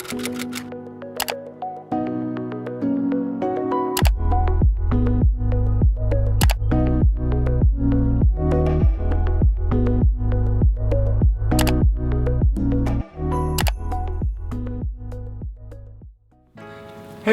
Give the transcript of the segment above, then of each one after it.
Hey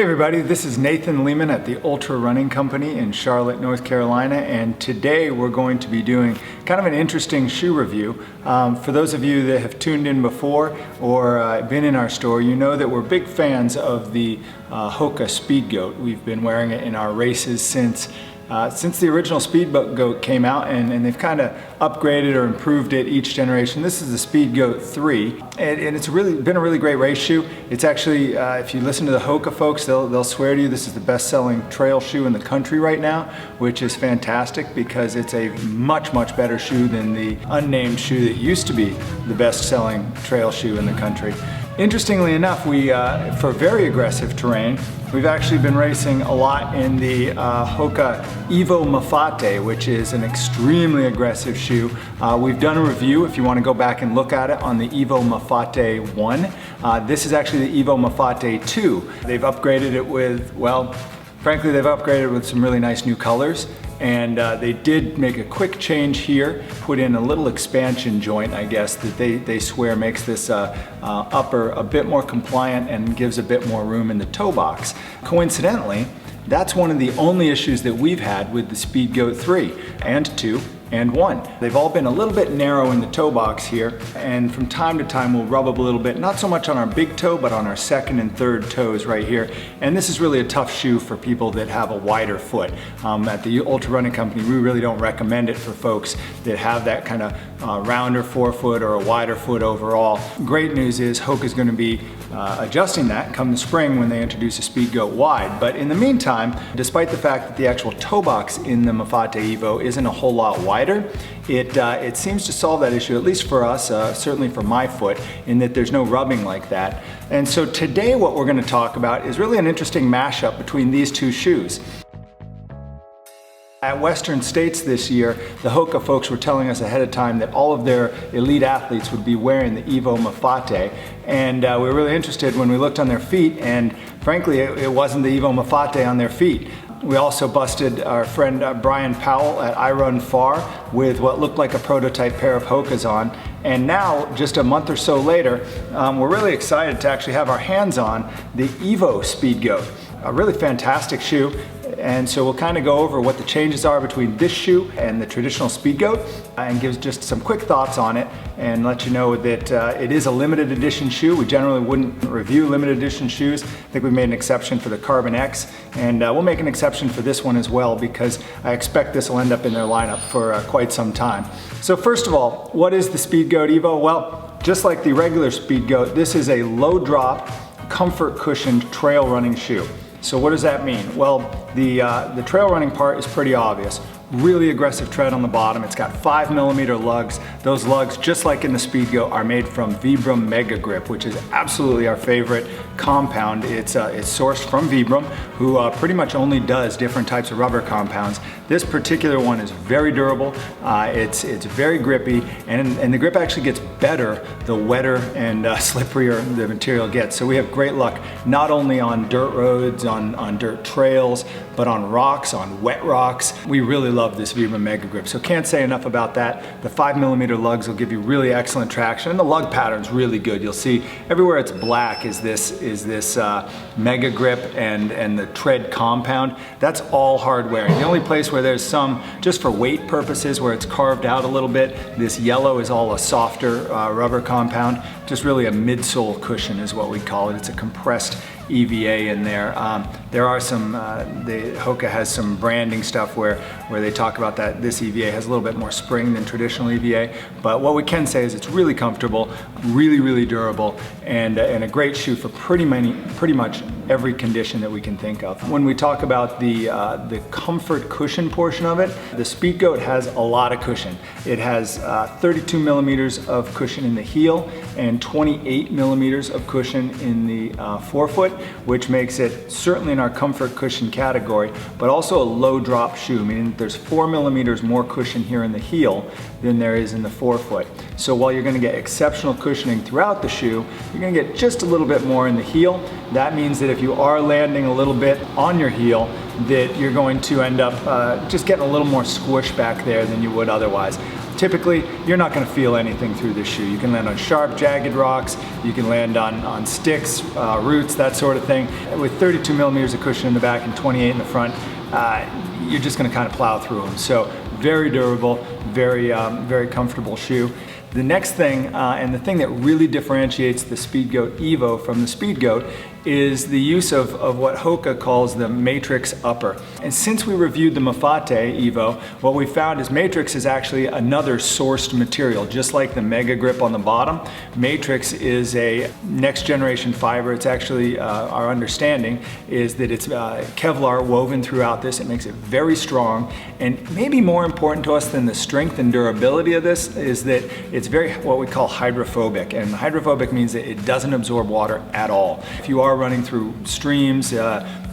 everybody, this is Nathan Lehman at the Ultra Running Company in Charlotte, North Carolina, and today we're going to be doing kind of an interesting shoe review. For those of you that have tuned in before or been in our store, you know that we're big fans of the Hoka Speedgoat. We've been wearing it in our races since the original Speedgoat came out, and they've kind of upgraded or improved it each generation. This is the Speedgoat 3, and it's really been a really great race shoe. It's actually, if you listen to the Hoka folks, they'll swear to you this is the best-selling trail shoe in the country right now, which is fantastic because it's a much better shoe than the unnamed shoe that used to be the best-selling trail shoe in the country. Interestingly enough, for very aggressive terrain, we've actually been racing a lot in the Hoka EVO Mafate, which is an extremely aggressive shoe. We've done a review, if you want to go back and look at it, on the EVO Mafate 1. This is actually the EVO Mafate 2. They've upgraded it with, well, frankly, they've upgraded it with some really nice new colors. And they did make a quick change here, put in a little expansion joint, I guess, that they swear makes this upper a bit more compliant and gives a bit more room in the toe box. Coincidentally, that's one of the only issues that we've had with the Speedgoat 3 and 2 and 1. They've all been a little bit narrow in the toe box here, and from time to time we'll rub up a little bit, not so much on our big toe, but on our second and third toes right here. And this is really a tough shoe for people that have a wider foot. At the Ultra Running Company, we really don't recommend it for folks that have that kind of rounder forefoot or a wider foot overall. Great news is Hoka's going to be adjusting that come the spring when they introduce a Speedgoat wide. But in the meantime, despite the fact that the actual toe box in the Mafate EVO isn't a whole lot wider, it seems to solve that issue, at least for us, certainly for my foot, in that there's no rubbing like that. And so today what we're going to talk about is really an interesting mashup between these two shoes. At Western States this year, the Hoka folks were telling us ahead of time that all of their elite athletes would be wearing the EVO Mafate, and we were really interested when we looked on their feet, and frankly it wasn't the EVO Mafate on their feet. We also busted our friend Brian Powell at I Run Far with what looked like a prototype pair of Hokas on. And now, just a month or so later, we're really excited to actually have our hands on the EVO Speedgoat. A really fantastic shoe. And so we'll kind of go over what the changes are between this shoe and the traditional Speedgoat and give just some quick thoughts on it and let you know that it is a limited edition shoe. We generally wouldn't review limited edition shoes. I think we've made an exception for the Carbon X, and we'll make an exception for this one as well because I expect this will end up in their lineup for quite some time. So first of all, what is the Speedgoat EVO? Well, just like the regular Speedgoat, this is a low drop, comfort cushioned trail running shoe. So what does that mean? Well, the trail running part is pretty obvious. Really aggressive tread on the bottom. It's got 5mm lugs. Those lugs, just like in the Speedgoat, are made from Vibram Mega Grip, which is absolutely our favorite compound. It's sourced from Vibram, who pretty much only does different types of rubber compounds. This particular one is very durable. It's very grippy, and the grip actually gets better the wetter and slipperier the material gets. So we have great luck not only on dirt roads, on dirt trails, but on rocks, on wet rocks. We really love this Vibram Mega Grip, so can't say enough about that. The 5mm lugs will give you really excellent traction, and the lug pattern's really good. You'll see everywhere it's black is this Mega Grip and the tread compound. That's all hardware. The only place where there's some, just for weight purposes, where it's carved out a little bit, this yellow is all a softer rubber compound. Just really a midsole cushion is what we call it. It's a compressed EVA in there. There are some, Hoka has some branding stuff where they talk about that this EVA has a little bit more spring than traditional EVA, but what we can say is it's really comfortable, really durable, and a great shoe for pretty much every condition that we can think of. When we talk about the comfort cushion portion of it, the Speedgoat has a lot of cushion. It has 32mm of cushion in the heel and 28mm of cushion in the forefoot, which makes it certainly an our comfort cushion category, but also a low drop shoe, meaning that there's 4 millimeters more cushion here in the heel than there is in the forefoot. So while you're going to get exceptional cushioning throughout the shoe, you're going to get just a little bit more in the heel. That means that if you are landing a little bit on your heel, that you're going to end up just getting a little more squish back there than you would otherwise. Typically, you're not going to feel anything through this shoe. You can land on sharp, jagged rocks, you can land on sticks, roots, that sort of thing. With 32 millimeters of cushion in the back and 28 in the front, you're just going to kind of plow through them. So very durable, very comfortable shoe. The next thing, and the thing that really differentiates the Speedgoat EVO from the Speedgoat, is the use of what Hoka calls the Matrix upper. And since we reviewed the Mafate EVO, what we found is Matrix is actually another sourced material, just like the Mega Grip on the bottom. Matrix is a next generation fiber. It's actually, our understanding is that it's Kevlar woven throughout this. It makes it very strong, and maybe more important to us than the strength and durability of this is that it's very what we call hydrophobic. And hydrophobic means that it doesn't absorb water at all. If you are running through streams,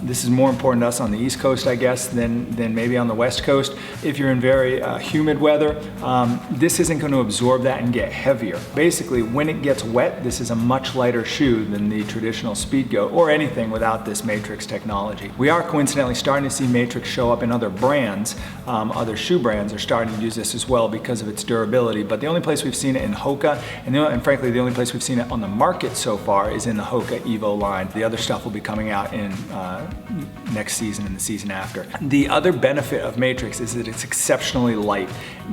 this is more important to us on the East Coast, I guess, than maybe on the West Coast. If you're in very humid weather, this isn't going to absorb that and get heavier. Basically, when it gets wet, this is a much lighter shoe than the traditional Speedgoat or anything without this Matrix technology. We are coincidentally starting to see Matrix show up in other brands. Other shoe brands are starting to use this as well because of its durability, but the only place we've seen it in Hoka, and frankly the only place we've seen it on the market so far is in the Hoka EVO line. The other stuff will be coming out in next season and the season after. The other benefit of Matrix is that it's exceptionally light.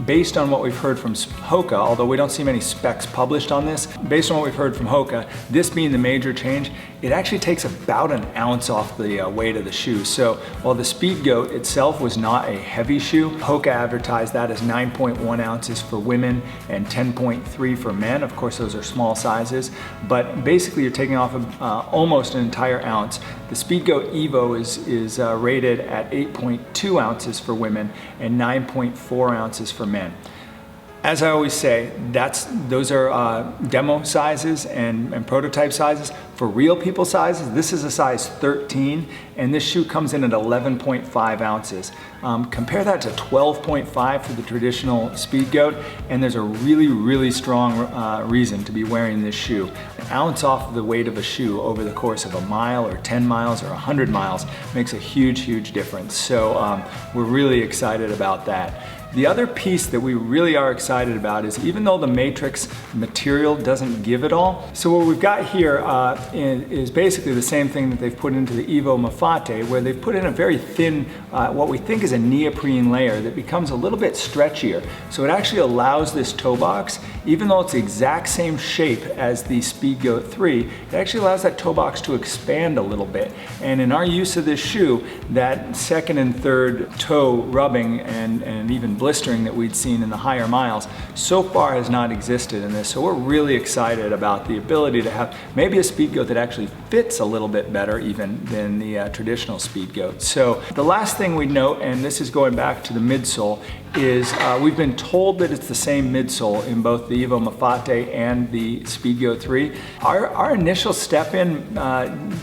Based on what we've heard from Hoka, although we don't see many specs published on this, based on what we've heard from Hoka, this being the major change, it actually takes about an ounce off the weight of the shoe. So while the Speedgoat itself was not a heavy shoe, Hoka advertised that as 9.1 ounces for women and 10.3 for men. Of course, those are small sizes, but basically you're taking off almost an entire ounce. The Speedgoat EVO is rated at 8.2 ounces for women and 9.4 ounces for men. As I always say, those are demo sizes and prototype sizes. For real people sizes, this is a size 13, and this shoe comes in at 11.5 ounces. Compare that to 12.5 for the traditional Speedgoat, and there's a really strong reason to be wearing this shoe. An ounce off of the weight of a shoe over the course of a mile or 10 miles or 100 miles makes a huge difference. So we're really excited about that. The other piece that we really are excited about is even though the Matrix material doesn't give it all, so what we've got here is basically the same thing that they've put into the EVO Mafate, where they've put in a very thin, what we think is a neoprene layer that becomes a little bit stretchier. So it actually allows this toe box, even though it's the exact same shape as the Speedgoat 3, it actually allows that toe box to expand a little bit. And in our use of this shoe, that second and third toe rubbing and even blistering that we'd seen in the higher miles so far has not existed in this. So we're really excited about the ability to have maybe a Speedgoat that actually fits a little bit better even than the traditional Speedgoat. So the last thing we note, and this is going back to the midsole, is we've been told that it's the same midsole in both the EVO Mafate and the Speedgoat 3. Our initial step in,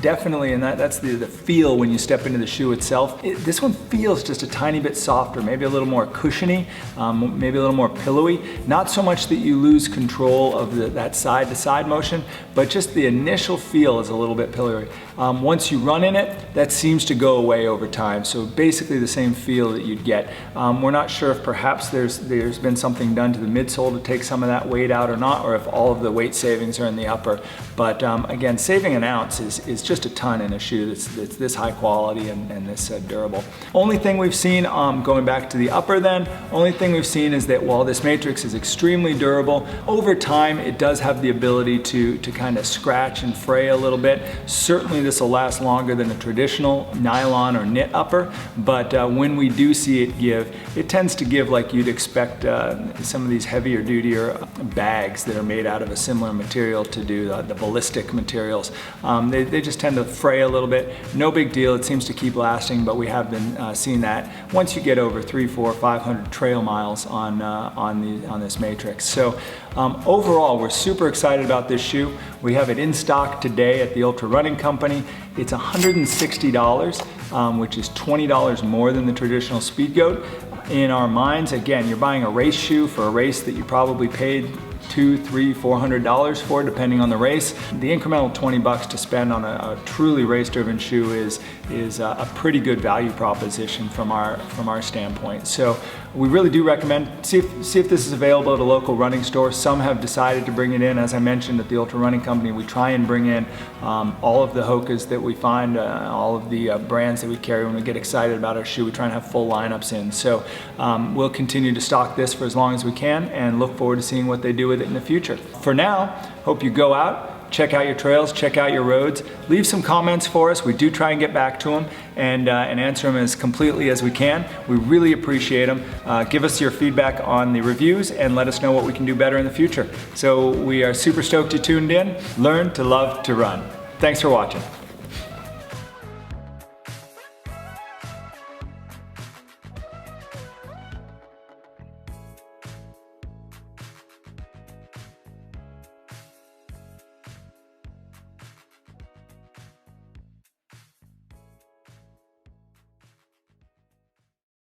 definitely, and that's the feel when you step into the shoe itself. This one feels just a tiny bit softer, maybe a little more cushiony, maybe a little more pillowy. Not so much that you lose control of that side-to-side motion, but just the initial feel is a little bit pillowy. Once you run in it, that seems to go away over time. So basically the same feel that you'd get. We're not sure if perhaps there's been something done to the midsole to take some of that weight out or not, or if all of the weight savings are in the upper. But again, saving an ounce is just a ton in a shoe that's this high quality and this durable. Only thing we've seen, going back to the upper then, only thing we've seen is that while this Matrix is extremely durable, over time it does have the ability to kind of scratch and fray a little bit. Certainly this will last longer than a traditional nylon or knit upper, but when we do see it give, it tends to give like you'd expect some of these heavier dutier bags that are made out of a similar material to do, the ballistic materials. They just tend to fray a little bit. No big deal, it seems to keep lasting, but we have been seeing that once you get over 300, 400, 500 trail miles on this Matrix. So overall, we're super excited about this shoe. We have it in stock today at the Ultra Running Company. It's $160, which is $20 more than the traditional Speedgoat. In our minds, again, you're buying a race shoe for a race that you probably paid $200, $300, $400 for, depending on the race. The incremental 20 bucks to spend on a truly race-driven shoe is a pretty good value proposition from our standpoint. So we really do recommend, see if this is available at a local running store. Some have decided to bring it in. As I mentioned, at the Ultra Running Company, we try and bring in all of the Hokas that we find, all of the brands that we carry. When we get excited about our shoe, we try and have full lineups in. So we'll continue to stock this for as long as we can and look forward to seeing what they do with it in the future. For now, hope you go out, check out your trails, check out your roads, leave some comments for us. We do try and get back to them and answer them as completely as we can. We really appreciate them. Give us your feedback on the reviews and let us know what we can do better in the future. So we are super stoked you tuned in. Learn to love to run. Thanks for watching.